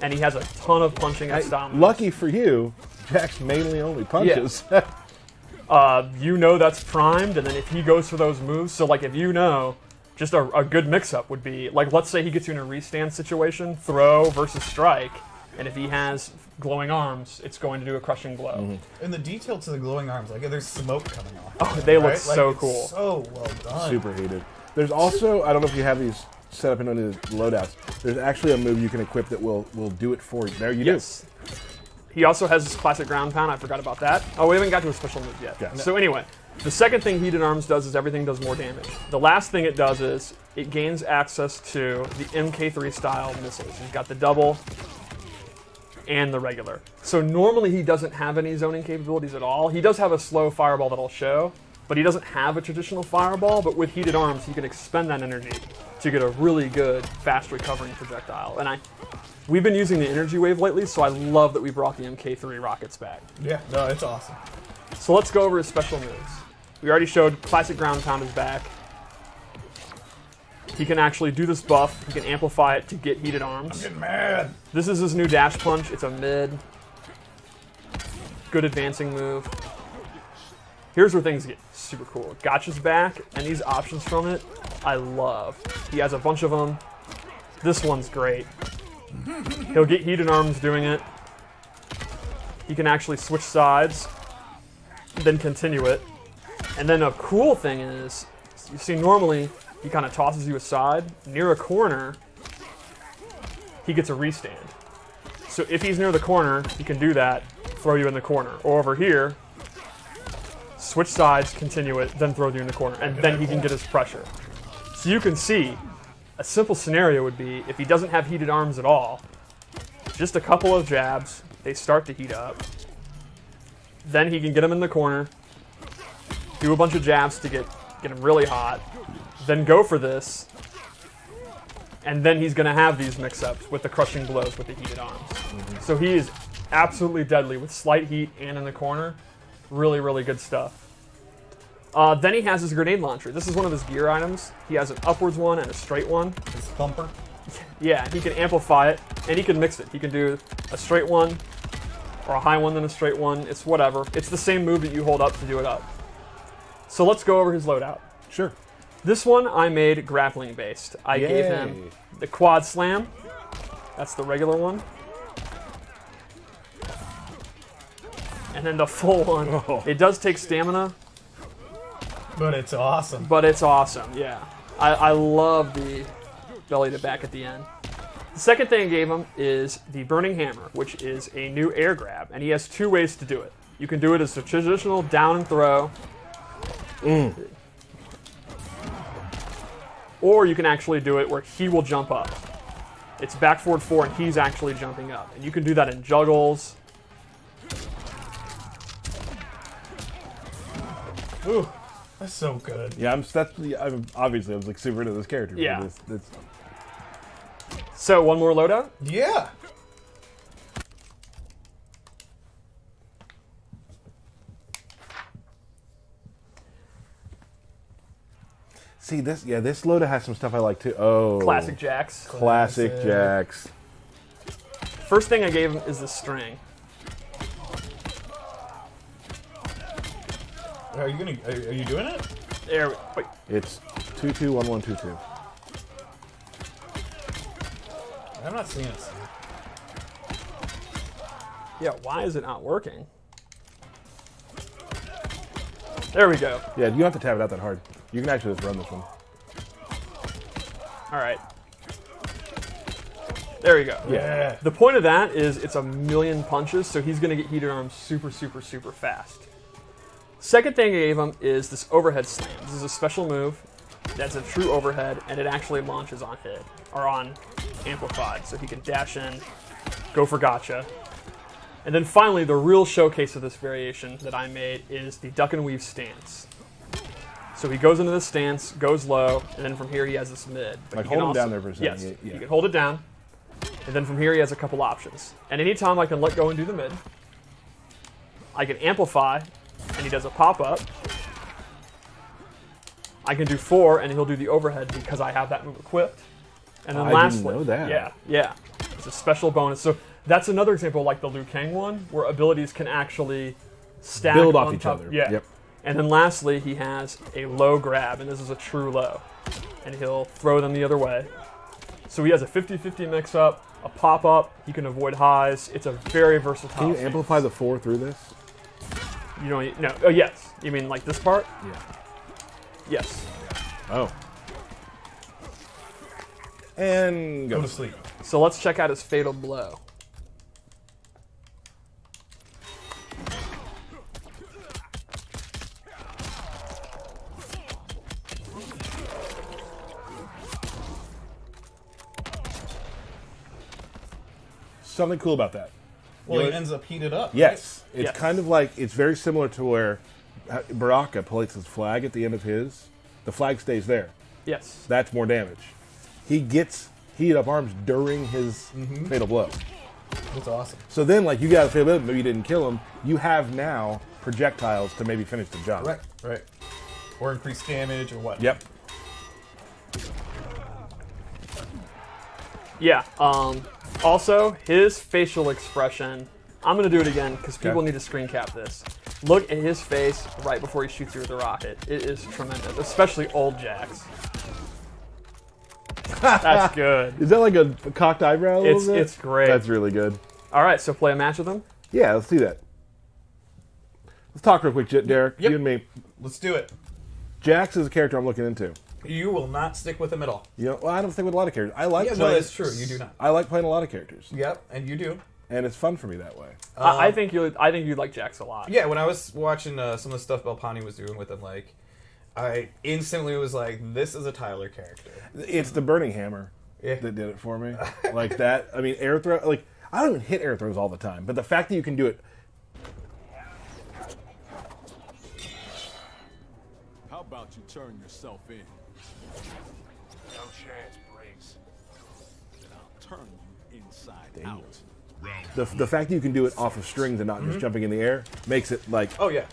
and he has a ton of punching and style moves. Lucky for you, Jax mainly only punches. Yeah. You know that's primed, and then if he goes for those moves, so like if you know, just a good mix-up would be, like let's say he gets you in a restand situation, throw versus strike, and if he has glowing arms, it's going to do a crushing blow. Mm-hmm. And the detail to the glowing arms, like there's smoke coming off. Oh, they look so cool. So well done. Super heated. There's also, I don't know if you have these set up in one of the loadouts, there's actually a move you can equip that will do it for you. There you do. He also has his classic ground pound. I forgot about that. Oh, we haven't got to a special move yet. Yeah. So anyway, the second thing Heated Arms does is everything does more damage. The last thing it does is it gains access to the MK3 style missiles. He's got the double and the regular. So normally he doesn't have any zoning capabilities at all. He does have a slow fireball that'll show, but he doesn't have a traditional fireball. But with Heated Arms, he can expend that energy to get a really good, fast recovering projectile. And we've been using the energy wave lately, so I love that we brought the MK3 rockets back. Yeah, no, it's awesome. So let's go over his special moves. We already showed classic ground pound is back. He can actually do this buff. He can amplify it to get Heated Arms. I'm getting mad. This is his new dash punch. It's a mid. Good advancing move. Here's where things get super cool. Gotcha's back, and these options from it, I love. He has a bunch of them. This one's great. He'll get Heated Arms doing it. He can actually switch sides, then continue it. And then a cool thing is, you see normally he kind of tosses you aside. Near a corner, he gets a restand. So if he's near the corner, he can do that, throw you in the corner. Or over here, switch sides, continue it, then throw you in the corner. And then he can get his pressure. So you can see, a simple scenario would be, if he doesn't have Heated Arms at all, just a couple of jabs, they start to heat up. Then he can get him in the corner, do a bunch of jabs to get him really hot, then go for this, and then he's going to have these mix-ups with the crushing blows with the Heated Arms. So he is absolutely deadly with slight heat and in the corner. Really, really good stuff. Then he has his grenade launcher. This is one of his gear items. He has an upwards one and a straight one. His thumper. Yeah, he can amplify it, and he can mix it. He can do a straight one, or a high one, then a straight one. It's whatever. It's the same move that you hold up to do it up. So let's go over his loadout. Sure. This one I made grappling based. I gave him the quad slam. That's the regular one. And then the full one. Oh. It does take stamina. But it's awesome. But it's awesome, yeah. I love the belly to back at the end. The second thing I gave him is the Burning Hammer, which is a new air grab. And he has 2 ways to do it. You can do it as a traditional down and throw. Or you can actually do it where he will jump up. It's back forward 4 and he's actually jumping up. And you can do that in juggles. Ooh, that's so good. Yeah, I'm obviously I was like super into this character. Yeah. This. So one more loadout? Yeah. See this loadout has some stuff I like too. Oh, Classic Jax. Classic Jax. First thing I gave him is the string. Are you doing it? There. Wait. It's 221122. I'm not seeing it. Yeah, why is it not working? There we go. Yeah, you don't have to tap it out that hard. You can actually just run this one. All right. There we go. Yeah. The point of that is it's 1,000,000 punches, so he's going to get Heated Arms super, super, super fast. Second thing I gave him is this overhead slam. This is a special move. That's a true overhead, and it actually launches on hit, or on amplified, so he can dash in, go for gotcha. And then finally, the real showcase of this variation that I made is the duck and weave stance. So he goes into this stance, goes low, and then from here he has this mid. But Like he can hold him also- down there for a second. Yes, Yeah. you can hold it down, and then from here he has a couple options. And anytime I can let go and do the mid, I can amplify, and he does a pop-up. I can do 4, and he'll do the overhead because I have that move equipped. And then I lastly, didn't know that. yeah, it's a special bonus. So that's another example, like the Liu Kang one, where abilities can actually stack Build off on each top. other. Yeah. Yep. And then lastly, he has a low grab, and this is a true low. And he'll throw them the other way. So he has a 50-50 mix-up, a pop-up, he can avoid highs. It's a very versatile Can you stance. amplify the 4 through this? You don't, no, oh yes. You mean like this part? Yeah. Yes. Oh. And Go to sleep. So let's check out his Fatal Blow. Something cool about that. Well, You he know, ends up heated up. Yes. It's Yes. kind of like, it's very similar to where Baraka places his flag at the end of his. The flag stays there. Yes. That's more damage. He gets heated up arms during his fatal blow. That's awesome. So then, like, you got a fatal blow, maybe you didn't kill him. You have now projectiles to maybe finish the job. Right. Or increase damage or what? Yep. Yeah. Also, his facial expression. I'm going to do it again because people Okay. need to screen cap this. Look at his face right before he shoots you with the rocket. It is tremendous, especially old Jax. That's good. Is that like a cocked eyebrow? A little bit? It's great. That's really good. All right, so play a match with him. Yeah, let's do that. Let's talk real quick, Derek. Yep. You and me. Let's do it. Jax is a character I'm looking into. You will not stick with him at all. You know, well, I don't think with a lot of characters. I like Yeah, playing. no, that's true. You do not. I like playing a lot of characters, Yep, and you do. and it's fun for me that way. I think you'd like Jax a lot. Yeah, when I was watching some of the stuff Belpani was doing with him, like, I instantly was like, this is a Tyler character. It's the Burning Hammer Yeah. that did it for me. Like that. I mean, air throw. Like, I don't even hit air throws all the time, but the fact that you can do it. How about you turn yourself in? No chance, Briggs. Then I'll turn you inside out. The fact that you can do it off of strings and not just jumping in the air makes it like Oh, yeah.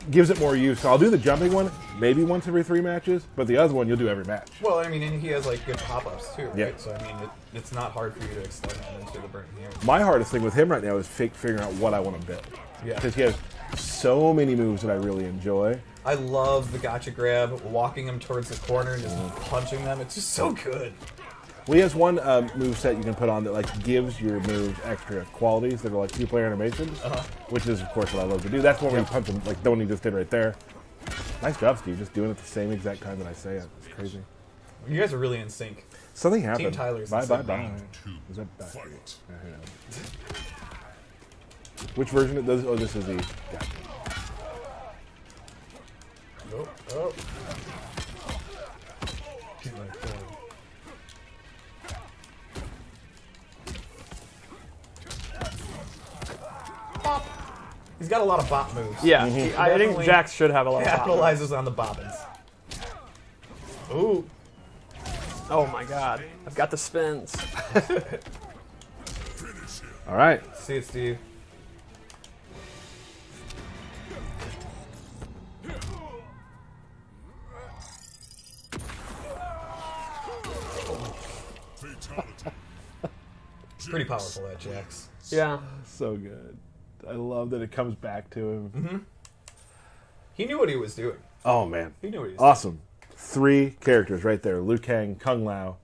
gives it more use. So I'll do the jumping one maybe once every 3 matches, but the other one you'll do every match. Well, I mean, and he has, like, good pop-ups, too, right? Yeah. So, I mean, it's not hard for you to extend that into the burning hammer. My hardest thing with him right now is figuring out what I want to build. Yeah. Because he has so many moves that I really enjoy. I love the gotcha grab, walking him towards the corner and just punching them. It's just so good. Well, he has one move set you can put on that like gives your moves extra qualities that are like 2-player animations, which is of course what I love to do. That's one where you punch him like the one he just did right there. Nice job, Steve. Just doing it the same exact time that I say it. It's crazy. You guys are really in sync. Something happened. Tyler's Bye the bye same. bye. Is that back? Which version of this? Oh, this is the. Gotcha. Oh. Bop. He's got a lot of bop moves. Yeah, I think Definitely Jax should have a lot of pop. capitalizes on the bobbins. Ooh. Oh my god, I've got the spins. All right. See it, Steve. Pretty powerful, that Jax. Yeah, So good. I love that it comes back to him. He knew what he was doing. Oh man. He knew what he was Awesome. 3 characters right there. Liu Kang, Kung Lao,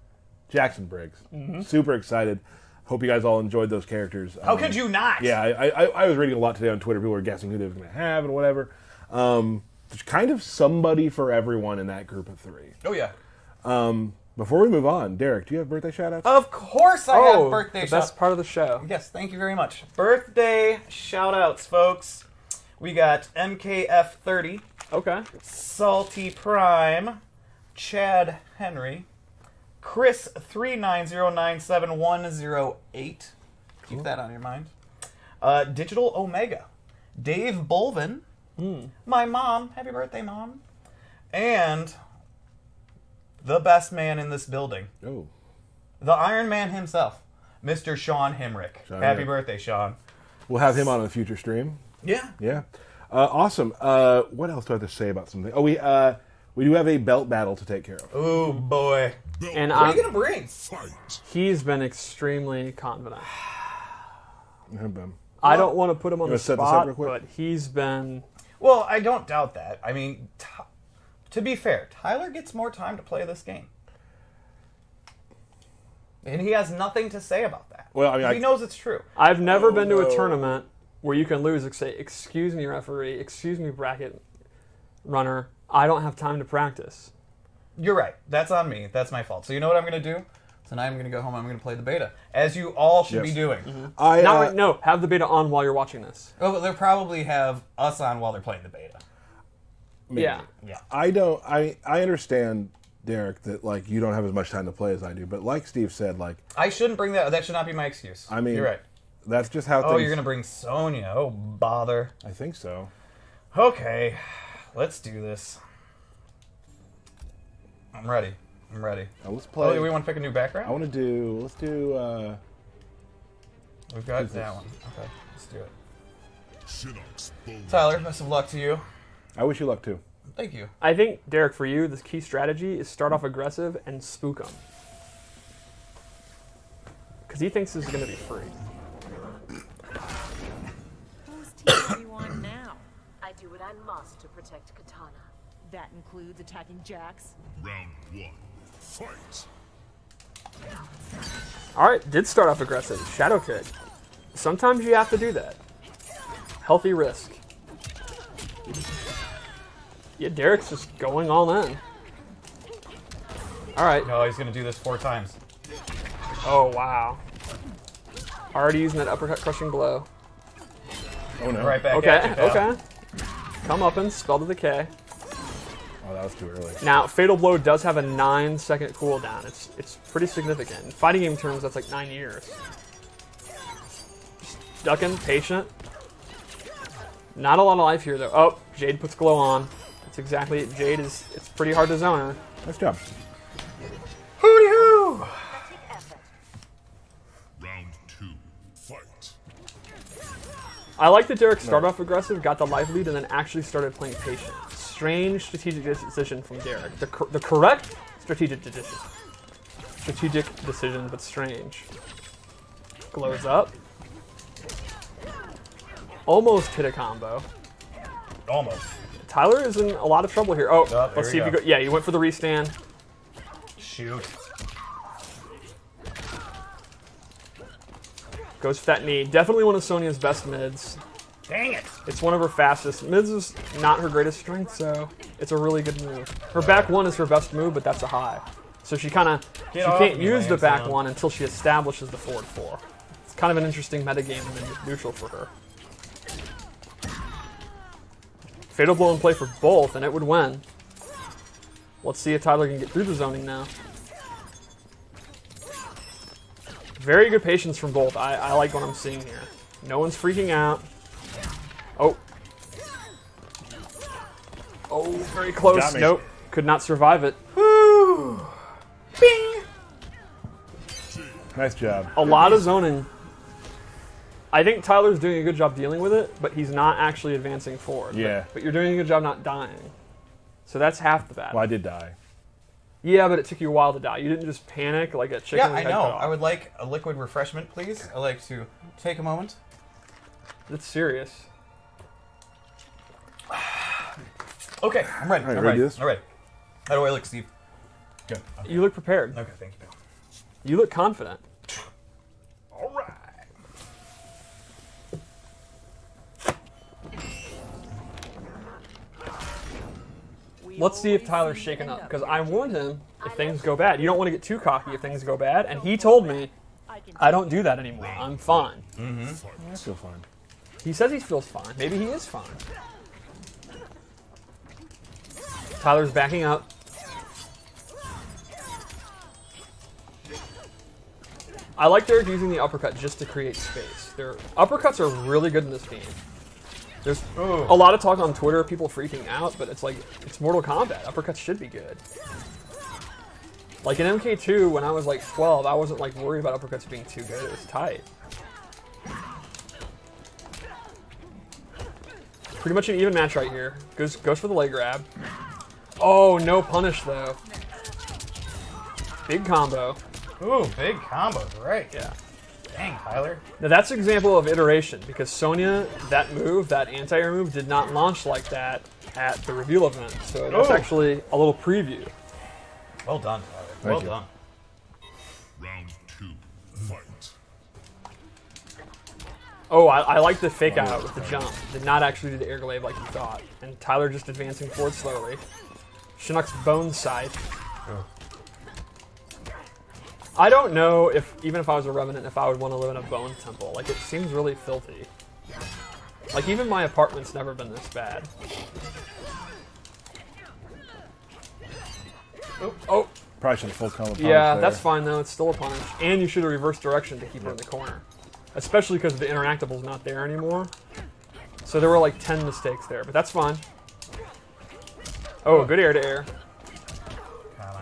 Jax Briggs. Super excited. Hope you guys all enjoyed those characters. doing. How could you not? Yeah, I was reading a lot today on Twitter. People were guessing who they were going to have and whatever. There's kind of somebody for everyone in that group of 3. Oh, yeah. Before we move on, Derek, do you have birthday shout-outs? Of course I have birthday the shout best part of the show. Yes, thank you very much. Birthday shout-outs, folks. We got MKF30, Okay. Salty Prime, Chad Henry, Chris 390971108. Keep that on your mind. Digital Omega, Dave Bolvin, my mom, happy birthday, Mom, and the best man in this building, the Iron Man himself, Mr. Sean Hemrick. Happy birthday, Sean. We'll have him on a future stream. Yeah. Yeah. Awesome. What else do I have to say about something? Oh, we do have a belt battle to take care of. Oh, boy. And what are you going to bring? He's been extremely confident. Well, I don't want to put him on the set this up real spot, quick? but he's been... Well, I don't doubt that. I mean, to be fair, Tyler gets more time to play this game. And he has nothing to say about that. Well, I mean, he knows it's true. I've never been to a tournament where you can lose and say, excuse me, referee, excuse me, bracket runner, I don't have time to practice. You're right. That's on me. That's my fault. So you know what I'm going to do? Tonight I'm going to go home, I'm going to play the beta. As you all should be doing. No, have the beta on while you're watching this. Oh, but they'll probably have us on while they're playing the beta. maybe. Yeah. I understand, Derek, that like you don't have as much time to play as I do, but like Steve said, like I shouldn't bring that. That should not be my excuse. I mean, you're right. That's just how things... Oh, you're going to bring Sonya. Oh, bother. I think so. Okay, let's do this. I'm ready. I'm ready. Now let's play. Oh, we want to pick a new background? I want to do... Let's do... We've got that one. Okay, let's do it. Tyler, best of luck to you. I wish you luck, too. Thank you. I think, Derek, for you, this key strategy is start off aggressive and spook him. Because he thinks this is going to be free. Whose team do you want now? I do what I must to protect Katana. That includes attacking Jax. Round 1. Fight. Alright, did start off aggressive. Shadow kick. Sometimes you have to do that. Healthy risk. Yeah, Derek's just going all in. Alright. No, he's going to do this 4 times. Oh, wow. Already using that uppercut crushing blow. Oh, no. Right back Okay, at you, pal. okay. Come up and spell to the K. Oh, that was too early. Now, Fatal Blow does have a 9-second cooldown. It's pretty significant. In fighting game terms, that's like 9 years. Just ducking, patient. Not a lot of life here, though. Oh, Jade puts glow on. That's exactly it. Jade is... It's pretty hard to zone her. Nice job. Hooty-hoo! Round 2. Fight. I like that Derek started off aggressive, got the life lead, and then actually started playing patient. Strange strategic decision from Derek. The correct strategic decision. Strategic decision, but strange. Glows up. Almost hit a combo. Almost. Tyler is in a lot of trouble here. Oh, Oh, let's see here if we you go. Yeah, you went for the restand. Shoot. Goes for that knee. Definitely one of Sonya's best mids. Dang it. It's one of her fastest. Mids is not her greatest strength, so it's a really good move. Her back one is her best move, but that's a high. So she kind of she off can't me, use the Lance, back man. one until she establishes the forward 4. It's kind of an interesting metagame and neutral for her. Fatal Blow in play for both, and it would win. Let's see if Tyler can get through the zoning now. Very good patience from both. I like what I'm seeing here. No one's freaking out. Oh. Oh, very close. Got me. Nope. Could not survive it. Woo! Bing! Nice job. A lot of zoning. I think Tyler's doing a good job dealing with it, but he's not actually advancing forward. Yeah. But you're doing a good job not dying. So that's half the battle. Well, I did die. Yeah, but it took you a while to die. You didn't just panic like a chicken Yeah, with I head know. cut off. I would like a liquid refreshment, please. I'd like to take a moment. It's serious. Okay, I'm ready. All right, I'm ready ready. to do this? I'm ready. How do I look, Steve? Good. Okay, You look prepared. okay thank you, pal. You look confident. All right. Let's see if Tyler's shaken up, because I warned him if things go bad. You don't want to get too cocky if things go bad, and he told me, I don't do that anymore. I'm fine. I feel fine. He says he feels fine. Maybe he is fine. Tyler's backing up. I like Derek using the uppercut just to create space. Their uppercuts are really good in this game. There's a lot of talk on Twitter, people freaking out, but it's like, it's Mortal Kombat. Uppercuts should be good. Like in MK2, when I was like 12, I wasn't like worried about uppercuts being too good. It was tight. Pretty much an even match right here. Goes for the leg grab. Oh, no punish though. Big combo. Ooh, big combos, right? Yeah. Dang, Tyler. Now that's an example of iteration, because Sonya, that move, that anti-air move, did not launch like that at the reveal event. So that's actually a little preview. Well done, Tyler. Well done. Round 2, fight. Oh, I like the fake out with the jump. Did not actually do the air glaive like you thought. And Tyler just advancing forward slowly. Chinook's bone scythe. I don't know if, even if I was a Revenant, if I would want to live in a bone temple. Like, it seems really filthy. Like, even my apartment's never been this bad. Oh. Probably should have full color punish Yeah, there. that's fine though. It's still a punish. And you should have reversed direction to keep her in the corner. Especially because the interactable's not there anymore. So there were like 10 mistakes there, but that's fine. Oh, good air to air.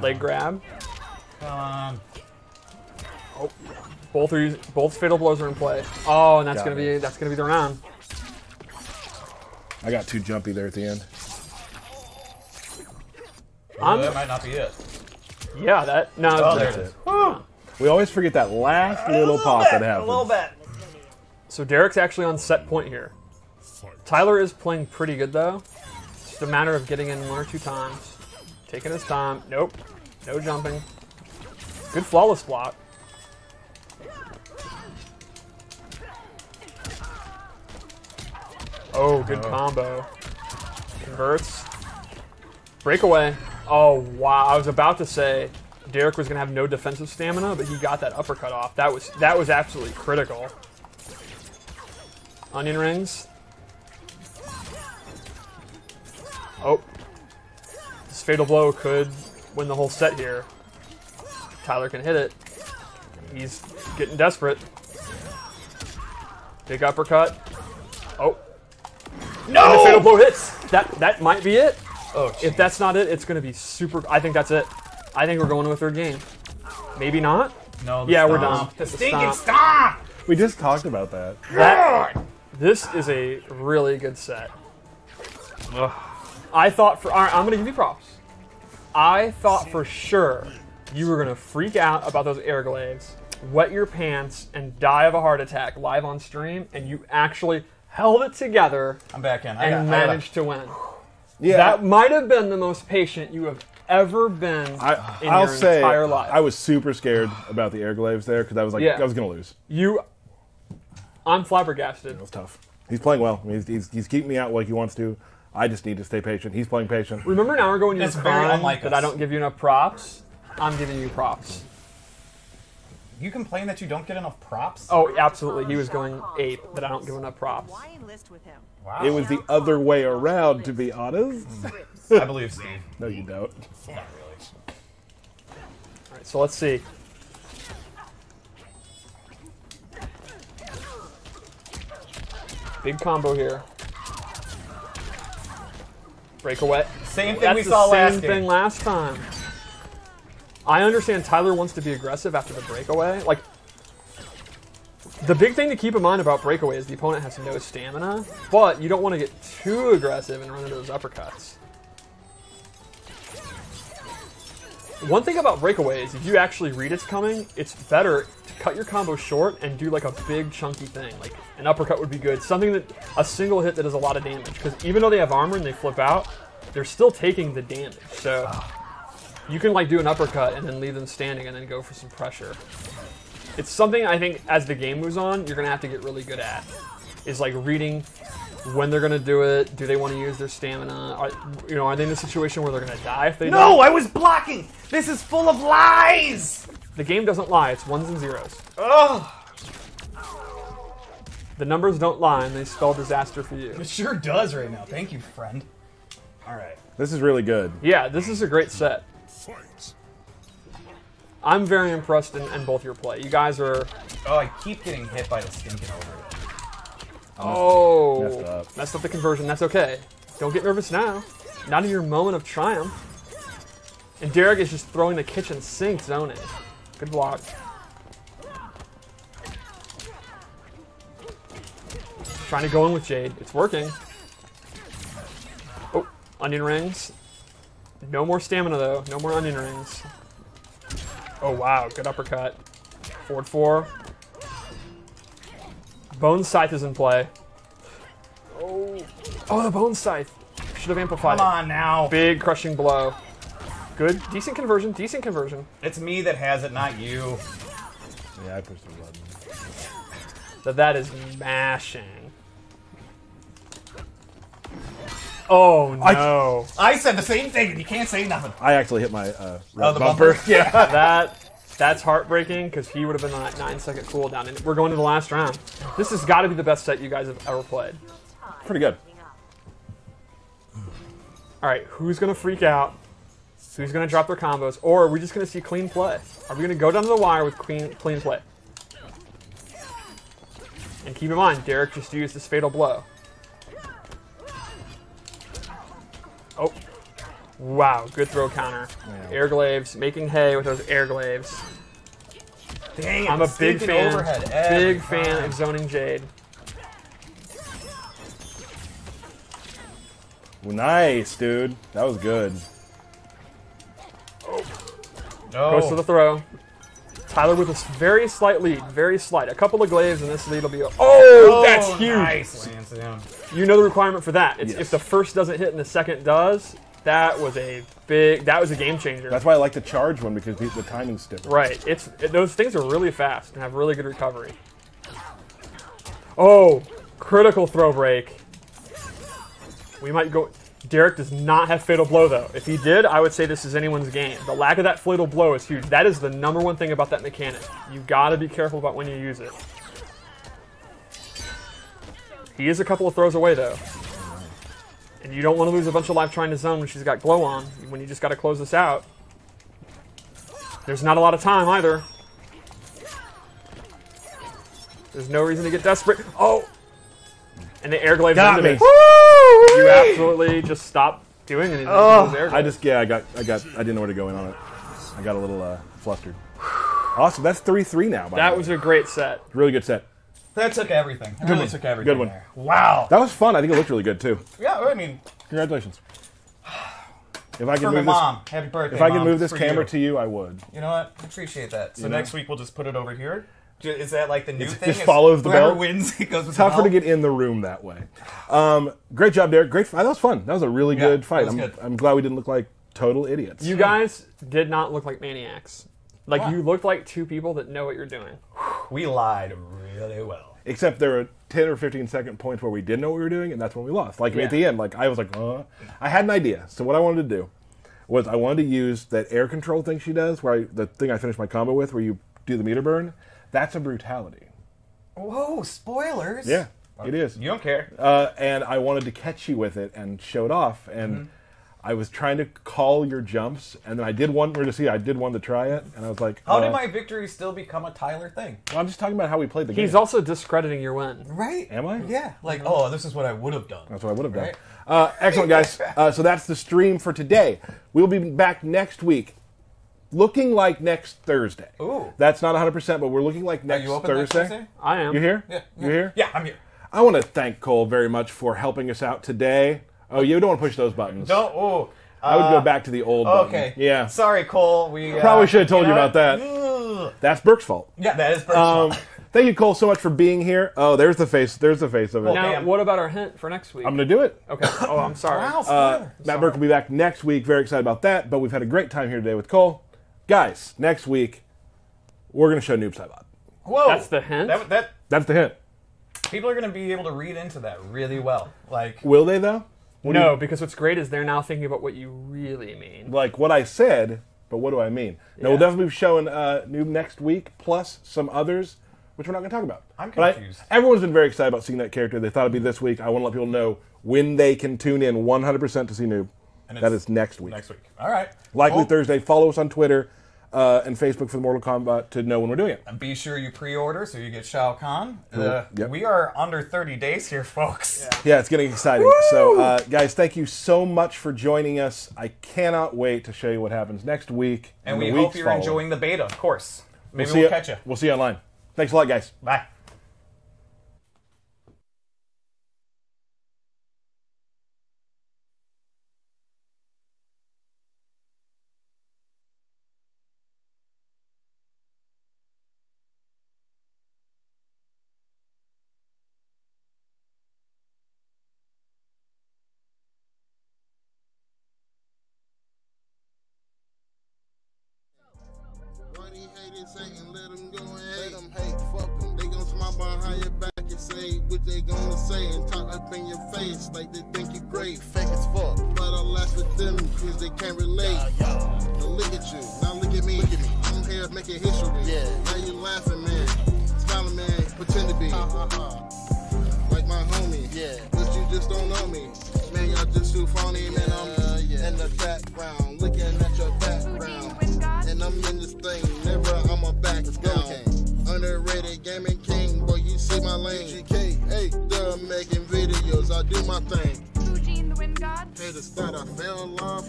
Leg grab. Come on. Oh, both fatal blows are in play. Oh, and that's gonna be the round. I got too jumpy there at the end. That might not be it. Yeah, that no. Oh, there it is. We always forget that last little pop that happens. A little bit. So Derek's actually on set point here. Tyler is playing pretty good though. It's just a matter of getting in 1 or 2 times, taking his time. Nope, no jumping. Good flawless block. Oh, good combo. Converts. Breakaway. Oh, wow. I was about to say Derek was going to have no defensive stamina, but he got that uppercut off. That was absolutely critical. Onion rings. Oh. This fatal blow could win the whole set here. Tyler can hit it. He's getting desperate. Big uppercut. Oh. No! And the fatal blow hits. That might be it. Oh, if that's not it, it's going to be super... I think that's it. I think we're going to a 3rd game. Maybe not? No, yeah, we're done. The stinking stomp! We just talked about that. This is a really good set. Ugh. I thought for... All right, I'm going to give you props. I thought for sure you were going to freak out about those air glaives, wet your pants, and die of a heart attack live on stream, and you actually held it together. I'm back in. And managed to win. Yeah, that might have been the most patient you have ever been in your entire life. I was super scared about the air glaives there because I was like, I was going to lose. I'm flabbergasted. It was tough. He's playing well. I mean, he's keeping me out like he wants to. I just need to stay patient. He's playing patient. Remember an hour ago when you were crying that us. I don't give you enough props? I'm giving you props. You complain that you don't get enough props? Oh, absolutely. He was going ape that I don't give enough props. Why enlist with him? Wow. It was the other way around, to be honest. I believe Steve. No, you don't. Not really. All right, so let's see. Big combo here. Breakaway. Same thing we saw last game. Same thing last time. I understand Tyler wants to be aggressive after the breakaway. Like, the big thing to keep in mind about breakaway is the opponent has no stamina, but you don't want to get too aggressive and run into those uppercuts. One thing about breakaway is if you actually read it's coming, it's better to cut your combo short and do like a big chunky thing. Like an uppercut would be good. Something that, a single hit that does a lot of damage. Because even though they have armor and they flip out, they're still taking the damage. So you can like do an uppercut and then leave them standing and then go for some pressure. It's something I think as the game moves on, you're going to have to get really good at. Is like reading when they're going to do it. Do they want to use their stamina? Are they in a situation where they're going to die if they don't? No, I was blocking! This is full of lies! The game doesn't lie. It's ones and zeros. Ugh. The numbers don't lie, and they spell disaster for you. It sure does right now. Thank you, friend. All right. This is really good. Yeah, this is a great set. Fight. I'm very impressed in both your play. You guys are... Oh, I keep getting hit by the stinking over. Oh, messed up the conversion. That's okay. Don't get nervous now. Not in your moment of triumph. And Derek is just throwing the kitchen sink zoning. Good block. Trying to go in with Jade. It's working. Oh, onion rings. No more stamina though. No more onion rings. Oh wow, good uppercut. Forward 4. Bone Scythe is in play. Oh, the Bone Scythe. Should have amplified Come it. on now. Big crushing blow. Good. Decent conversion. Decent conversion. It's me that has it, not you. Yeah, I pushed the button. So that is mashing. Oh no. I said the same thing, and you can't say nothing. I actually hit my the bumper. Yeah. That's heartbreaking because he would have been on that 9-second cooldown, and we're going to the last round. This has got to be the best set you guys have ever played. Pretty good. All right, who's going to freak out? Who's going to drop their combos? Or are we just going to see clean play? Are we going to go down to the wire with clean play? And keep in mind, Derek just used his fatal blow. Oh. Wow, good throw counter. Yeah. Air glaives, making hay with those air glaives. Dang it, I'm a big fan. Big fan of zoning Jade. Well, nice, dude. That was good. Goes to the throw. Tyler with a very slight lead. Very slight. A couple of glaives and this lead will be... Oh, that's huge. Nice. Lands down. You know the requirement for that. It's Yes. if the first doesn't hit and the second does, that was a game changer. That's why I like the charge one, because the timing's different. Right. Those things are really fast and have really good recovery. Oh, critical throw break. We might go... Derek does not have Fatal Blow, though. If he did, I would say this is anyone's game. The lack of that Fatal Blow is huge. That is the #1 thing about that mechanic. You gotta be careful about when you use it. He is a couple of throws away, though. And you don't want to lose a bunch of life trying to zone when she's got glow on, when you just gotta close this out. There's not a lot of time, either. There's no reason to get desperate. Oh! And the air glaive got me. You absolutely just stopped doing anything. I didn't know where to go in on it. I got a little flustered. Awesome. That's 3-3 now. That was a great set. Really good set. That took everything. That really took everything. Good one. There. Wow. That was fun. I think it looked really good too. Yeah, I mean, Congratulations. If I for could my move mom. Happy birthday, this, if I could Mom. move this For camera you. to you, I would. You know what? I appreciate that. So You know? next week we'll just put it over here. Is that like the new thing? Just follows the whoever belt. wins, it goes with Tougher the to belt? get in the room that way. Great job, Derek. Great fight. That was fun. That was a really good fight. that was good. I'm glad we didn't look like total idiots. You guys did not look like maniacs. Like, Wow. you looked like two people that know what you're doing. We lied really well. Except there were 10 or 15 second points where we didn't know what we were doing, and that's when we lost. Like at the end, like I was like, I had an idea. So what I wanted to do was I wanted to use that air control thing she does, the thing I finished my combo with, where you do the meter burn. That's a brutality. Whoa, spoilers. Yeah, it is. You don't care. And I wanted to catch you with it and show it off. And I was trying to call your jumps, and then I did one. I did one to try it, and I was like, How did my victory still become a Tyler thing? Well, I'm just talking about how we played the game. He's also discrediting your win. Right? Am I? Yeah. Like, oh, this is what I would have done. That's what I would have done. Right. Excellent, guys. So that's the stream for today. We'll be back next week, looking like next Thursday. Ooh. That's not 100%, but we're looking like next Are you open Thursday. next Thursday? I am. You here? Yeah. You here? Yeah, I'm here. I want to thank Cole very much for helping us out today. Oh, you don't want to push those buttons. Don't. Oh. I would go back to the old button. Okay. Yeah. Sorry, Cole. We Probably should have told you know about that. Ugh. That's Burke's fault. Yeah, that is personal. Thank you, Cole, so much for being here. Oh, there's the face. There's the face of it. Now, Damn. what about our hint for next week? I'm going to do it. Okay. Oh, I'm sorry. Wow, spoiler. Matt Burke will be back next week. Very excited about that. But we've had a great time here today with Cole. Guys, next week, we're going to show Noob Saibot. Whoa. That's the hint? That's the hint. People are going to be able to read into that really well. Like, Will they, though? No, because what's great is they're now thinking about what you really mean. Like what I said, but what do I mean? No, we'll definitely be showing Noob next week, plus some others, which we're not going to talk about. I'm But confused. everyone's been very excited about seeing that character. They thought it'd be this week. I want to let people know when they can tune in 100% to see Noob. And That it's is next week. next week. All right. Likely Cool. Thursday. Follow us on Twitter. and Facebook for the Mortal Kombat to know when we're doing it. And be sure you pre-order so you get Shao Kahn. Yep. We are under 30 days here, folks. Yeah, it's getting exciting. Woo! So, guys, thank you so much for joining us. I cannot wait to show you what happens next week. And we hope you're enjoying the beta, of course. Maybe we'll catch you. We'll see you online. Thanks a lot, guys. Bye. Satan, let them go and hate. Let them hate, fuck them. They gon' smile behind your back and say what they gonna say and talk up in your face like they think you great. Fake as fuck, but I laugh at them cause they can't relate. Now look at you, now look at me. I'm here making history. Now you laughing, man. Smiling, man. Pretend to be like my homie. But you just don't know me. Man, y'all just too phony, man. I'm in the background, looking at your background. And I'm in this thing, never on my back down. Underrated gaming king, boy, you see my lane. Hey, done making videos, I do my thing. Fuji in the wind god. Hey, the start I fell off,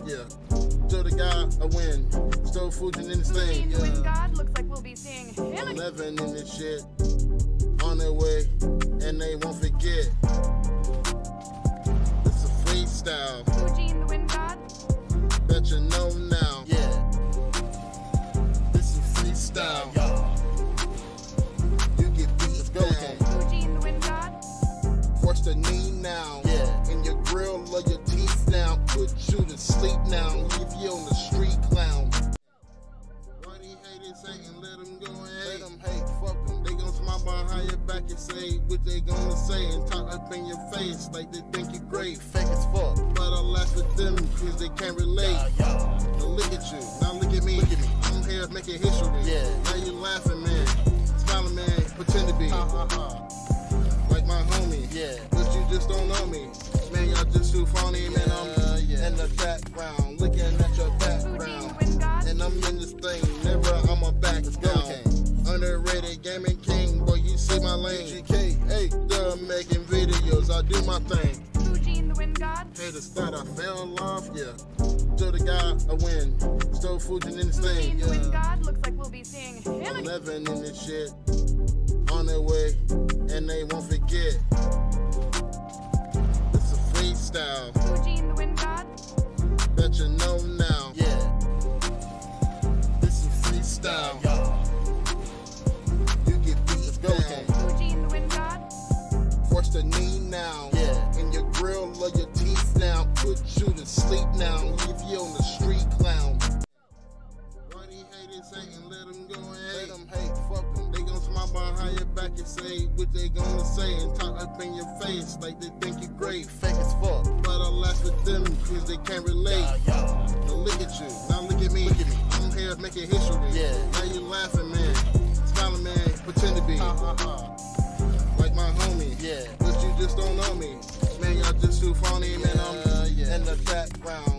Told the guy I win, stole Fuji in this thing. Fuji in the wind god, looks like we'll be seeing him again. 11 in this shit, on their way, and they won't forget. It's a freestyle. Fuji in the wind god. Bet you know now. Style. You get beat down. Fuji in the wind god. Force the knee now. In your grill or your teeth now. Put you to sleep now. Leave you on the street clown. Why they hate Satan? Let them go and hate. Let them hate. Fuck them. They gon' smile behind your back and say what they gonna say and talk up in your face like they think you great. Fake as fuck, but I laugh at them cause they can't relate. Now look at you. Now look at me. I'm here making history. Now you laughing, man. Smiling, man. Pretend to be like my homie. But you just don't know me. Man, y'all just too phony, man. I'm in the background, looking at your background. And I'm in this thing, never on my back down. Underrated gaming king, boy, you see my lane. Hey, done making videos, I do my thing. Fuji in the wind god. Hey, the start I fell off, Told the guy I win, stole Fuji in this Fuji thing. in the wind god, looks like we'll be seeing him again. 11 in this shit, on their way, and they won't forget. It's a freestyle. Fuji in the wind god. Bet you know now. This is freestyle. You get beat down. Fuji in the wind god. Force the knee now. In your grill or your teeth now. Put you to sleep now. Leave you on the street clown. Why they hate Satan? Let them go and hate. Let them hate. Fuck them. They gon' smile behind your back and say what they gonna say and talk up in your face like they think you great. Fake as fuck, but I laugh at them cause they can't relate. Now look at you. Now look at me. I'm here making history. Now you laughing, man. Smiling, man. Pretend to be like my homie. But you just don't know me. Man, y'all just too phony, man. I'm in the background,